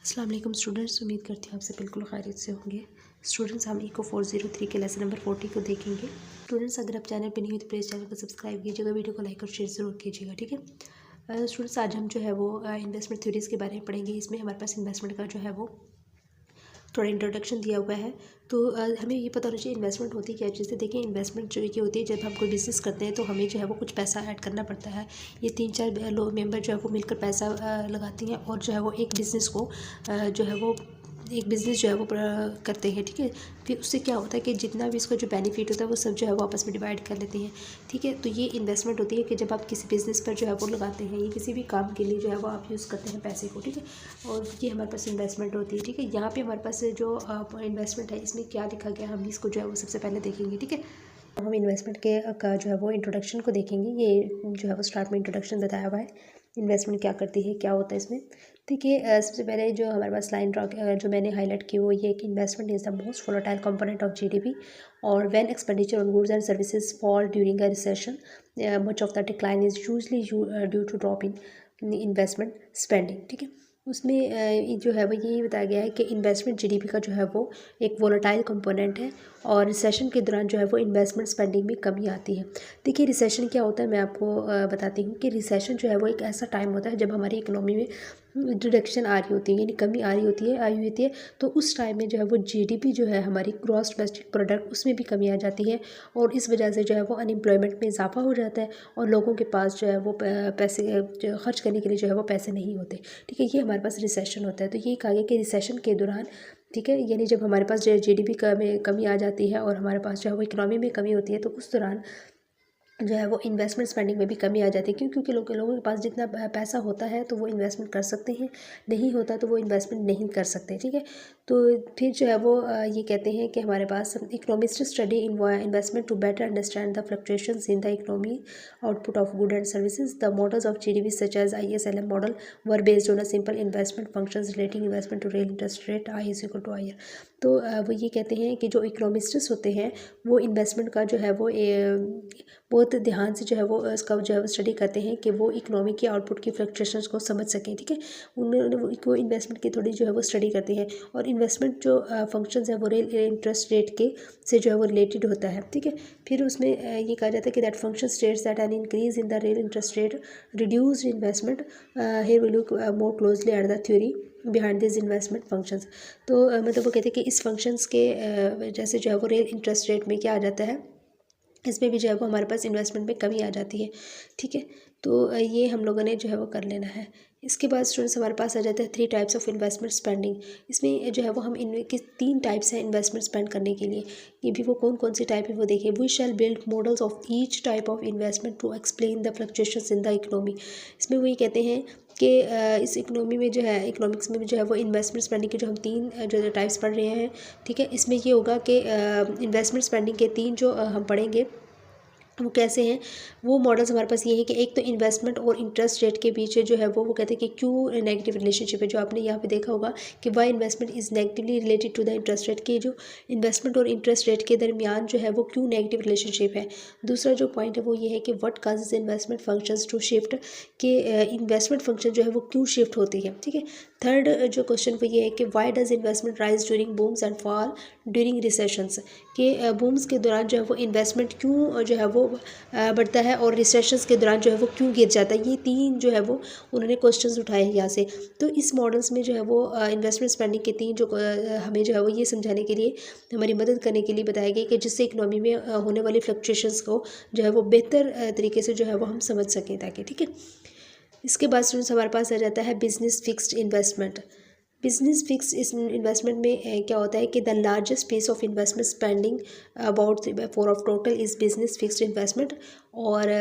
अस्सलाम वालेकुम स्टूडेंट्स, उम्मीद करती हूँ आपसे बिल्कुल खैरियत से होंगे। स्टूडेंट्स, हम इको 403 के लेसन नंबर 40 को देखेंगे। स्टूडेंट्स, अगर आप चैनल पर नहीं हुई तो प्लीज़ चैनल को सब्सक्राइब कीजिएगा, वीडियो को लाइक और शेयर ज़रूर कीजिएगा, ठीक है। स्टूडेंट्स, आज हम जो है वो इन्वेस्टमेंट थ्योरीज़ के बारे में पढ़ेंगे। इसमें हमारे पास इन्वेस्टमेंट का जो है वो थोड़ा इंट्रोडक्शन दिया हुआ है। तो हमें ये पता होना चाहिए इन्वेस्टमेंट होती क्या चीज़ है। देखिए, इन्वेस्टमेंट जो ये होती है, जब हम कोई बिज़नेस करते हैं तो हमें जो है वो कुछ पैसा ऐड करना पड़ता है। ये 3-4 लोग मेंबर जो है वो मिलकर पैसा लगाते हैं और जो है वो एक बिज़नेस को जो है वो एक बिज़नेस जो है वो करते हैं, ठीक है। फिर उससे क्या होता है कि जितना भी इसका जो बेनिफिट होता है वो सब जो है वो आपस में डिवाइड कर लेते हैं, ठीक है। तो ये इन्वेस्टमेंट होती है कि जब आप किसी बिज़नेस पर जो है वो लगाते हैं, ये किसी भी काम के लिए जो है वो आप यूज़ करते हैं पैसे को, ठीक है। और ये हमारे पास इन्वेस्टमेंट होती है, ठीक है। यहाँ पे हमारे पास जो इन्वेस्टमेंट है, इसमें क्या लिखा गया हम इसको जो है वो सबसे पहले देखेंगे, ठीक है। हम इन्वेस्टमेंट के का जो है वो इंट्रोडक्शन को देखेंगे। ये जो है वो स्टार्ट में इंट्रोडक्शन बताया हुआ है, इन्वेस्टमेंट क्या करती है, क्या होता है इसमें। देखिए, सबसे पहले जो हमारे पास लाइन ड्रॉ जो मैंने हाईलाइट की वो ये कि investment is the most volatile component of GDP, और when expenditure on goods and services fall during a recession, much of the decline is usually due to drop in investment spending, ठीक है। उसमें जो है वो यही बताया गया है कि इन्वेस्टमेंट जीडीपी का जो है वो एक वोलेटाइल कंपोनेंट है, और रिसेशन के दौरान जो है वो इन्वेस्टमेंट स्पेंडिंग में कमी आती है। देखिए, रिसेशन क्या होता है, मैं आपको बताती हूँ कि रिसेशन जो है वो एक ऐसा टाइम होता है जब हमारी इकोनॉमी में रिडक्शन आ रही होती है, यानी कमी आ रही होती है, आई होती है। तो उस टाइम में जो है वो जीडीपी जो है हमारी ग्रॉस डोमेस्टिक प्रोडक्ट, उसमें भी कमी आ जाती है, और इस वजह से जो है वो अनएम्प्लॉयमेंट में इजाफा हो जाता है, और लोगों के पास जो है वो पैसे जो खर्च करने के लिए जो है वो पैसे नहीं होते, ठीक है। ये हमारे पास रिसेशन होता है। तो ये कहा गया कि रिसेशन के दौरान, ठीक है, यानी जब हमारे पास जो जीडीपी का में कमी आ जाती है और हमारे पास जो है वो इकोनॉमी में कमी होती है, तो उस दौरान जो है वो इन्वेस्टमेंट स्पेंडिंग में भी कमी आ जाती है। क्यों? क्योंकि लोगों के पास जितना पैसा होता है तो वो इन्वेस्टमेंट कर सकते हैं, नहीं होता तो वो इन्वेस्टमेंट नहीं कर सकते, ठीक है। तो फिर जो है वो ये कहते हैं कि हमारे पास economist study investment to better understand the fluctuations in the economy output of good and services. The models of GDP such as ISLM model were based on a simple investment functions relating investment to real interest rate I is equal to IR। तो वो ये कहते हैं कि जो economists होते हैं वो इन्वेस्टमेंट का जो है वो बहुत ध्यान से जो है वो इसका जो है वो स्टडी करते हैं कि वो इकोनॉमी की आउटपुट की फ्लक्चुएशंस को समझ सकें, ठीक है। उन्होंने वो इन्वेस्टमेंट की थोड़ी जो है वो स्टडी करते हैं, और इन्वेस्टमेंट जो फंक्शंस है वो रियल इंटरेस्ट रेट के से जो है वो रिलेटेड होता है, ठीक है। फिर उसमें ये कहा जाता है कि that function states that an increase in the real interest rate reduce investment. Here we look more closely at the theory behind this investment functions. तो मतलब वो कहते हैं कि इस फंक्शंस के वजह से जो है वो रियल इंटरेस्ट रेट में क्या आ जाता है, इसमें भी जो है वो हमारे पास इन्वेस्टमेंट में कमी आ जाती है, ठीक है। तो ये हम लोगों ने जो है वो कर लेना है। इसके बाद स्टूडेंट्स हमारे पास आ जाता है 3 टाइप्स ऑफ इन्वेस्टमेंट स्पेंडिंग। इसमें जो है वो हम इन की 3 टाइप्स हैं इन्वेस्टमेंट स्पेंड करने के लिए। ये भी वो कौन कौन सी टाइप है वो देखिए। We shall build models of each type of investment to explain the fluctuations in the economy. इसमें वो ये कहते हैं कि इस इकोनॉमी में जो है, इकोनॉमिक्स में जो है वो इन्वेस्टमेंट स्पेंडिंग के जो हम 3 जो टाइप्स पढ़ रहे हैं, ठीक है। इसमें ये होगा कि इन्वेस्टमेंट स्पेंडिंग के 3 जो हम पढ़ेंगे वो कैसे हैं। वो मॉडल्स हमारे पास ये है कि एक तो इन्वेस्टमेंट और इंटरेस्ट रेट के बीच जो है वो कहते हैं कि क्यों नेगेटिव रिलेशनशिप है, जो आपने यहाँ पे देखा होगा कि why investment is negatively related to the interest rate, के जो इन्वेस्टमेंट और इंटरेस्ट रेट के दरमियान जो है वो क्यों नेगेटिव रिलेशनशिप है। दूसरा जो पॉइंट है वो ये है कि what causes investment functions to shift, के इन्वेस्टमेंट फंक्शन जो है वो क्यों शिफ्ट होती है, ठीक है। थर्ड जो क्वेश्चन वो ये है कि why does investment rise during बूम्स and fall during recessions, के बूम्स के दौरान जो है वो इन्वेस्टमेंट क्यों जो है वो बढ़ता है, और रिसेशंस के दौरान जो है वो क्यों गिर जाता है। ये 3 जो है वो उन्होंने क्वेश्चंस उठाए हैं यहाँ से। तो इस मॉडल्स में जो है वो इन्वेस्टमेंट स्पेंडिंग के 3 जो हमें जो है वो ये समझाने के लिए, हमारी मदद करने के लिए बताया गया कि जिससे इकोनॉमी में होने वाली फ्लक्चुएशंस को जो है वो बेहतर तरीके से जो है वो हम समझ सकें ताकि, ठीक है। इसके बाद स्टूडेंट्स हमारे पास आ जाता है business fixed investment. Business fix इस इन्वेस्टमेंट में क्या होता है कि the largest piece of investment spending about 3/4 of total is business fixed investment. और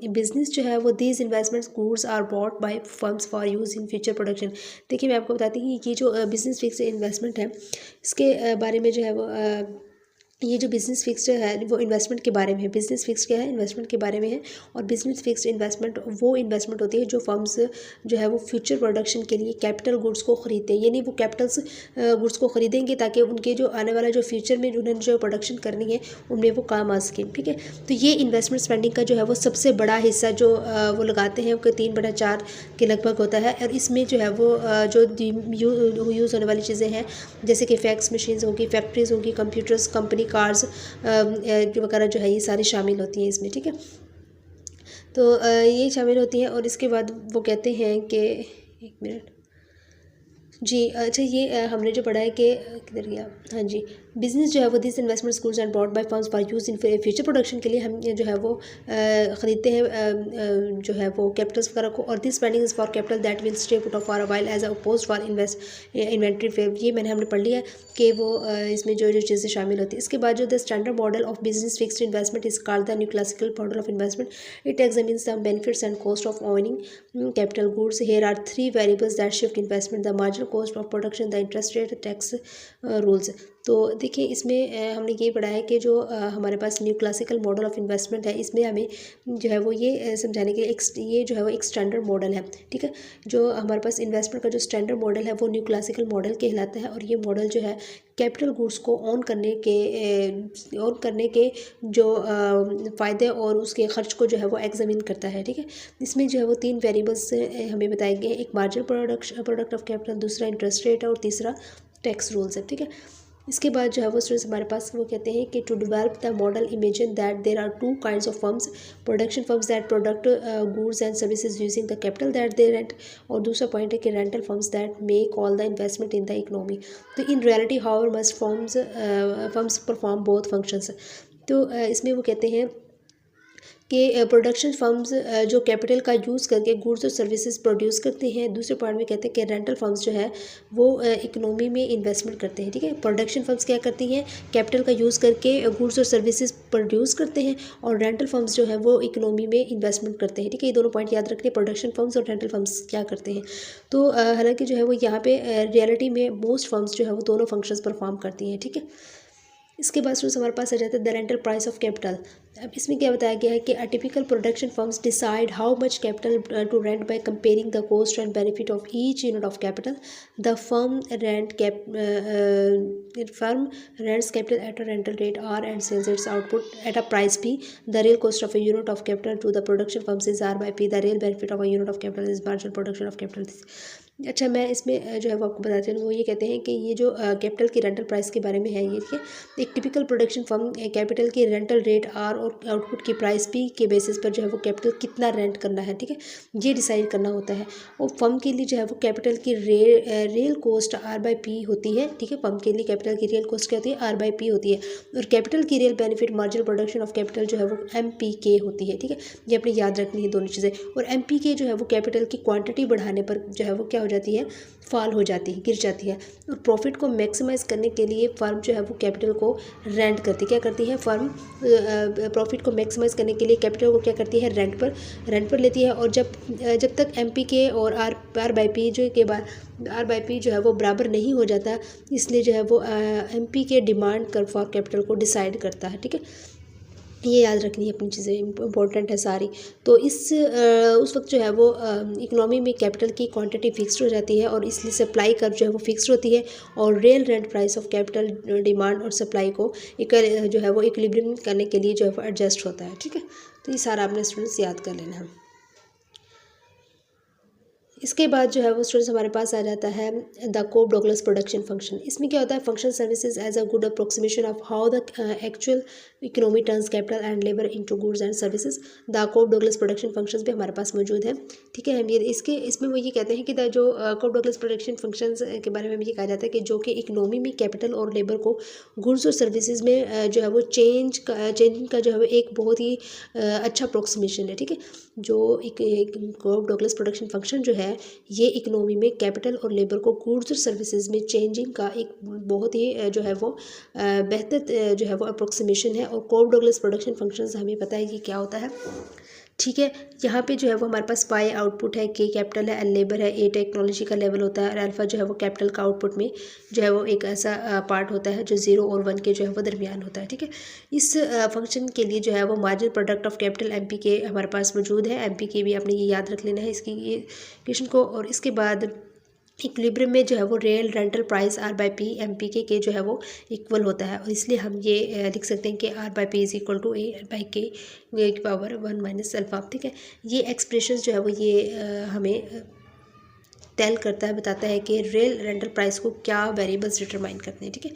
बिजनेस जो है वो these investment goods are bought by firms for use in future production. देखिए, मैं आपको बताती हूँ कि ये जो बिजनेस फिक्स्ड इन्वेस्टमेंट है, इसके बारे में जो है वो ये जो बिज़नेस फिक्स्ड है वो इन्वेस्टमेंट के बारे में है। बिज़नेस फिक्स्ड क्या है, इन्वेस्टमेंट के बारे में है। और बिज़नेस फिक्स्ड इन्वेस्टमेंट वो इन्वेस्टमेंट होती है जो फर्म्स जो है वो फ्यूचर प्रोडक्शन के लिए कैपिटल गुड्स को ख़रीदते हैं। यानी वो कैपिटल्स गुड्स को ख़रीदेंगे ताकि उनके जो आने वाला जो फ्यूचर में उन्होंने जो प्रोडक्शन करनी है उनमें वो काम आ सके। ठीक है, तो ये इन्वेस्टमेंट स्पेंडिंग का जो है वो सबसे बड़ा हिस्सा जो वो लगाते हैं वो 3/4 के लगभग होता है। और इसमें जो है वो जो यूज़ होने वाली चीज़ें हैं जैसे कि फैक्स मशीन्स होगी, फैक्ट्रीज़ होगी, कंप्यूटर्स, कंपनी कार्स वगैरह जो है ये सारी शामिल होती हैं इसमें। ठीक है, तो ये शामिल होती हैं। और इसके बाद वो कहते हैं कि 1 मिनट जी, अच्छा ये हमने जो पढ़ा है कि किधर गया, हाँ जी, बिज़नेस जो है वो this investment schools and bought by firms for use in future production के लिए हम जो है वो ख़रीदते हैं जो है वो कैपिटल्स वगैरह को। और this spending is for capital that will stay put for a while as opposed for inventory fair. ये हमने पढ़ लिया कि वो इसमें जो जो चीज़ें शामिल होती है। इसके बाद जो the standard model of business fixed investment is called the new classical model of investment. It examines the benefits and cost of owning capital goods. Here are 3 variables that shift investment, the marginal cost of production, the interest rate, tax rules. तो देखिए इसमें हमने ये पढ़ा है कि जो हमारे पास new classical model of investment है इसमें हमें जो है वो ये समझाने के लिए ये जो है वो एक स्टैंडर्ड मॉडल है। ठीक है, जो हमारे पास इन्वेस्टमेंट का जो स्टैंडर्ड मॉडल है वो न्यू क्लासिकल मॉडल कहलाता है। और ये मॉडल जो है कैपिटल गुड्स को ऑन करने के जो फ़ायदे और उसके ख़र्च को जो है वो एग्जामिन करता है। ठीक है, इसमें जो है वो 3 वेरिएबल्स हमें बताए गए, एक मार्जिनल प्रोडक्ट ऑफ कैपिटल, दूसरा इंटरेस्ट रेट है और तीसरा टैक्स रूल्स है। ठीक है, इसके बाद जो है वो स्टूडेंट्स हमारे पास वो कहते हैं कि to develop the model imagine that there are 2 kinds of firms, production firms that product goods and services using the capital that they rent. और दूसरा पॉइंट है कि rental firms that make all the investment in the economy. तो in reality how must firms perform both functions. तो इसमें वो कहते हैं कि प्रोडक्शन फर्म्स जो कैपिटल का यूज़ करके गुड्स और सर्विसेज प्रोड्यूस करते हैं। दूसरे पार्ट में कहते हैं कि रेंटल फर्म्स जो है वो इकोनॉमी में इन्वेस्टमेंट करते हैं। ठीक है, प्रोडक्शन फर्म्स क्या करती हैं, कैपिटल का यूज़ करके गुड्स और सर्विसेज प्रोड्यूस करते हैं और रेंटल फर्म्स जो है वो इकोनॉमी में इन्वेस्टमेंट करते हैं। ठीक है, ये दोनों पॉइंट याद रखने, प्रोडक्शन फर्म्स और रेंटल फर्म्स क्या करते हैं। तो हालांकि जो है वो यहाँ पे रियलिटी में मोस्ट फर्म्स जो है वो दोनों फंक्शंस परफॉर्म करती हैं। ठीक है, इसके बाद स्टूडेंट्स हमारे पास आ जाता है the rental price of capital. अब इसमें क्या बताया गया है कि a typical production firms decide how much capital to rent by comparing the cost and benefit of each unit of capital. The firm rents capital at a rental rate R and sells its output at a price P. The real cost of a unit of capital to the production firms is R by P. The real benefit of a unit of capital is marginal production of capital. अच्छा, मैं इसमें जो है वो आपको बताती हूँ। वो ये कहते हैं कि ये जो कैपिटल की रेंटल प्राइस के बारे में है ये कि एक टिपिकल प्रोडक्शन फर्म कैपिटल की रेंटल रेट आर और आउटपुट की प्राइस पी के बेसिस पर जो है वो कैपिटल कितना रेंट करना है। ठीक है, ये डिसाइड करना होता है। और फर्म के लिए जो है वो कैपिटल की real cost R by P होती है। ठीक है, फर्म के लिए कैपिटल की रियल कॉस्ट क्या होती है, आर बाई पी होती है। और कैपिटल की real benefit marginal production of capital जो है वो एम पी के होती है। ठीक है, ये अपने याद रखनी है दोनों चीज़ें। और एम पी के जो है वो कैपिटल की क्वांटिटी बढ़ाने पर जो है वो क्या हो जाती है, फॉल हो जाती है, गिर जाती है। और प्रॉफिट को मैक्सिमाइज करने के लिए फर्म जो है वो कैपिटल को रेंट करती है। क्या करती है फर्म, प्रॉफिट को मैक्सिमाइज करने के लिए कैपिटल को क्या करती है, रेंट पर लेती है। और जब तक एम पी के और आर बाई पी जो के बाद आर बाई पी जो है वो बराबर नहीं हो जाता, इसलिए जो है वो एम पी के डिमांड कर फॉर कैपिटल को डिसाइड करता है। ठीक है, ये याद रखनी है अपनी चीज़ें, इंपॉर्टेंट है सारी। तो उस वक्त जो है वो इकोनॉमी में कैपिटल की क्वांटिटी फिक्स्ड हो जाती है और इसलिए सप्लाई कर्व जो है वो फिक्स्ड होती है और real rent price of capital demand और सप्लाई को जो है वो इक्विलिब्रियम करने के लिए जो है वो एडजस्ट होता है। ठीक है, तो ये सारा आपने स्टूडेंट्स याद कर लेना है। इसके बाद जो है वो स्टूडेंट्स हमारे पास आ जाता है the Cobb Douglas production function. इसमें क्या होता है, function services as a good approximation of how the actual economy turns capital and labour into goods and services. The Cobb Douglas production functions भी हमारे पास मौजूद है। ठीक है, हम ये इसमें वो ये कहते हैं कि जो कोप डॉगलस प्रोडक्शन फंक्शंस के बारे में ये कहा जाता है कि जो कि इकोनॉमी में कैपिटल और लेबर को गुड्स और सर्विसेज में जो है वो चेंजिंग का जो है वो एक बहुत ही अच्छा अप्रोक्सीमेशन है। ठीक है, जो एक कोप डॉगलस प्रोडक्शन फंक्शन जो है ये इकोनॉमी में कैपिटल और लेबर को गुड्स और सर्विसेज में चेंजिंग का एक बहुत ही जो है वो बेहतर जो है वो अप्रोक्सीमेशन है। और कोप डॉगलस प्रोडक्शन फंक्शंस हमें पता है कि क्या होता है। ठीक है। यहाँ पे जो है वो हमारे पास वाई आउटपुट है, के कैपिटल है, एल लेबर है, ए टेक्नोलॉजी का लेवल होता है और अल्फा जो है वो कैपिटल का आउटपुट में जो है वो एक ऐसा पार्ट होता है जो 0 और 1 के जो है वो दरमियान होता है। ठीक है। इस फंक्शन के लिए जो है वो marginal product of capital M P K हमारे पास मौजूद है। एम पी के भी आपने ये याद रख लेना है इसकी ये क्वेश्चन को। और इसके बाद इक्विलिब्रियम में जो है वो real rental price R by P M P K जो है वो इक्वल होता है और इसलिए हम ये लिख सकते हैं कि R by P is equal to A by K की पावर 1 माइनस अल्फा। ठीक है। ये एक्सप्रेशन जो है वो ये हमें टेल करता है, बताता है कि रियल रेंटल प्राइस को क्या वेरिएबल्स डिटरमाइन करते हैं। ठीक है।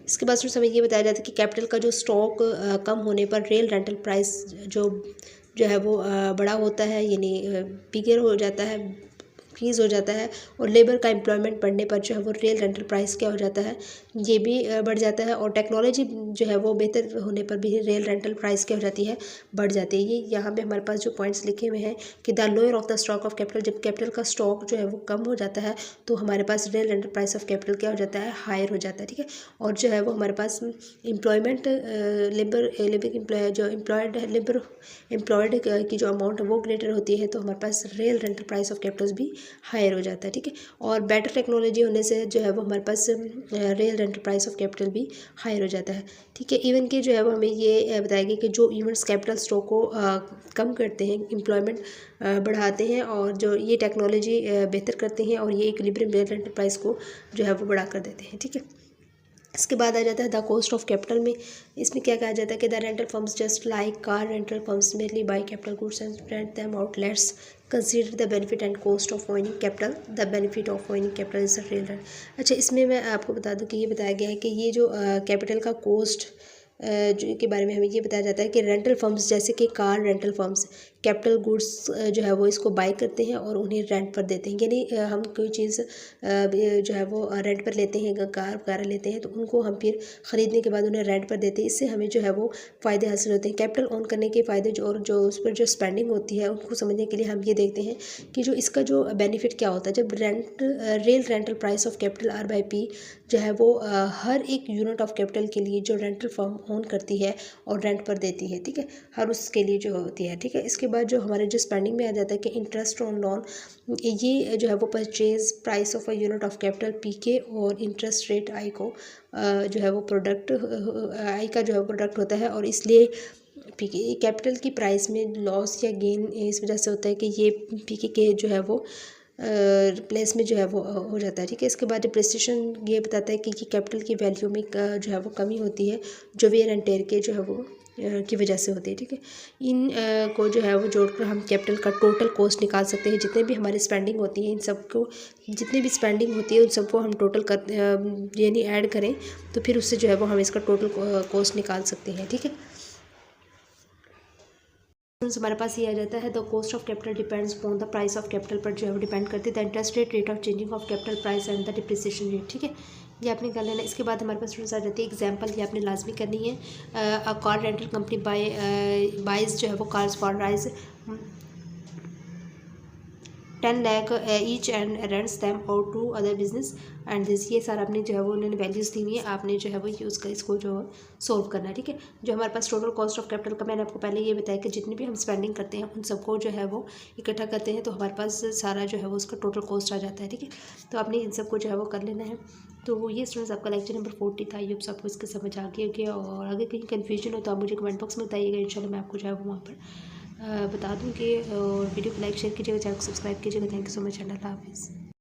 इसके बाद हमें ये बताया जाता है कि कैपिटल का जो स्टॉक कम होने पर रियल रेंटल प्राइस जो है वो बड़ा होता है, यानी बिगर हो जाता है, इंक्रीज़ हो जाता है। और लेबर का एम्प्लॉयमेंट बढ़ने पर जो है वो रियल रेंटल प्राइस क्या हो जाता है, ये भी बढ़ जाता है। और टेक्नोलॉजी जो है वो बेहतर होने पर भी रियल रेंटल प्राइस क्या हो जाती है, बढ़ जाती है। ये यहाँ पे हमारे पास जो पॉइंट्स लिखे हुए हैं कि the lower of the stock of capital, जब कैपिटल का स्टॉक जो है वो कम हो जाता है तो हमारे पास real rental price of capital क्या हो जाता है, हायर हो जाता है। ठीक है। और जो है वो हमारे पास एम्प्लॉयमेंट लेबर जो एम्प्लॉयड है, लेबर एम्प्लॉयड की जो अमाउंट है वो ग्रेटर होती है तो हमारे पास real rental price of capital भी हायर हो जाता है। ठीक है। और बेटर टेक्नोलॉजी होने से जो है वो हमारे पास real rental price of capital भी हायर हो जाता है। ठीक है। इवन के जो है वो हमें ये बताया गया कि जो इवेंट्स कैपिटल स्टॉक को कम करते हैं, एम्प्लॉयमेंट बढ़ाते हैं और जो ये टेक्नोलॉजी बेहतर करते हैं और ये इक्विलिब्रियम रियल रेंटल प्राइस को जो है वो बढ़ा कर देते हैं। ठीक है। इसके बाद आ जाता है द कॉस्ट ऑफ कैपिटल में। इसमें क्या कहा जाता है कि the rental firms just like car rental firms mainly by capital goods and rent them out. Let's consider the benefit and cost of owning capital. The benefit of owning capital is the real rent. अच्छा, इसमें मैं आपको बता दूं कि ये बताया गया है कि ये जो कैपिटल का कॉस्ट जो के बारे में हमें ये बताया जाता है कि रेंटल फर्म्स जैसे कि car rental firms capital goods जो है वो इसको बाय करते हैं और उन्हें रेंट पर देते हैं। यानी हम कोई चीज़ जो है वो रेंट पर लेते हैं, कार वगैरह लेते हैं तो उनको हम फिर ख़रीदने के बाद उन्हें रेंट पर देते हैं। इससे हमें जो है वो फ़ायदे हासिल होते हैं। कैपिटल ओन करने के फ़ायदे जो उस पर जो स्पेंडिंग होती है उनको समझने के लिए हम ये देखते हैं कि जो इसका जो बेनिफिट क्या होता है जब real rental price of capital R by P जो है वो हर एक यूनिट ऑफ कैपिटल के लिए जो रेंटल फर्म ओन करती है और रेंट पर देती है। ठीक है। हर उसके लिए जो होती है। ठीक है। इसके बाद जो हमारे जो स्पेंडिंग में आ जाता है कि इंटरेस्ट ऑन लोन, ये जो है वो purchase price of a unit of capital P के और इंटरेस्ट रेट आई को जो है वो प्रोडक्ट आई का जो है प्रोडक्ट होता है। और इसलिए पी के कैपिटल की प्राइस में लॉस या गेन इस वजह से होता है कि ये पी के जो है वो प्लेस में जो है वो हो जाता है। ठीक है। इसके बाद डिप्रिसिएशन ये बताता है कि कैपिटल की वैल्यू में जो है वो कमी होती है जो वेयर एंड टेयर के जो है वो की वजह से होती है। ठीक है। इन को जो है वो जोड़कर हम कैपिटल का टोटल कॉस्ट निकाल सकते हैं। जितने भी हमारी स्पेंडिंग होती है इन सबको, जितनी भी स्पेंडिंग होती है उन सबको हम टोटल कर यानी ऐड करें तो फिर उससे जो है वो हम इसका टोटल कॉस्ट निकाल सकते हैं। ठीक है। हमारे पास ये आ जाता है the cost of capital depends on the price of capital पर जो है वो डिपेंड करती है the interest rate of changing of capital price and the depreciation rate. ठीक है। ये आपने कर लेना। इसके बाद हमारे पास स्टूडेंट्स आ जाती है एग्जांपल, ये आपने लाजमी करनी है। A car rental company buys जो है वो cars for rise 10 lakh each and rents them out to other business and this. ये सारा आपने जो है वो उन्होंने वैल्यूज़ दी हुई है, आपने जो है वो यूज़ कर इसको जो सोल्व करना है। ठीक है। जो हमारे पास टोटल कॉस्ट ऑफ कैपिटल का मैंने आपको पहले ये बताया कि जितनी भी हम स्पेंडिंग करते हैं उन सबको जो है वो इकट्ठा करते हैं तो हमारे पास सारा जो है वो उसका टोटल कॉस्ट आ जाता है। ठीक है। तो आपने इन सबको जो है वो कर लेना है। तो ये स्टूडेंट्स आपका लेक्चर नंबर 40 था। ये सबको इसके समझ आ गया और अगर कहीं कन्फ्यूजन हो तो आप मुझे कमेंट बॉक्स में बताइएगा। इंशाल्लाह मैं आपको जो है वो वहाँ पर बता दूँ कि वीडियो को लाइक शेयर कीजिएगा, चैनल को सब्सक्राइब कीजिएगा। Thank you so much and अल्लाह हाफिज़।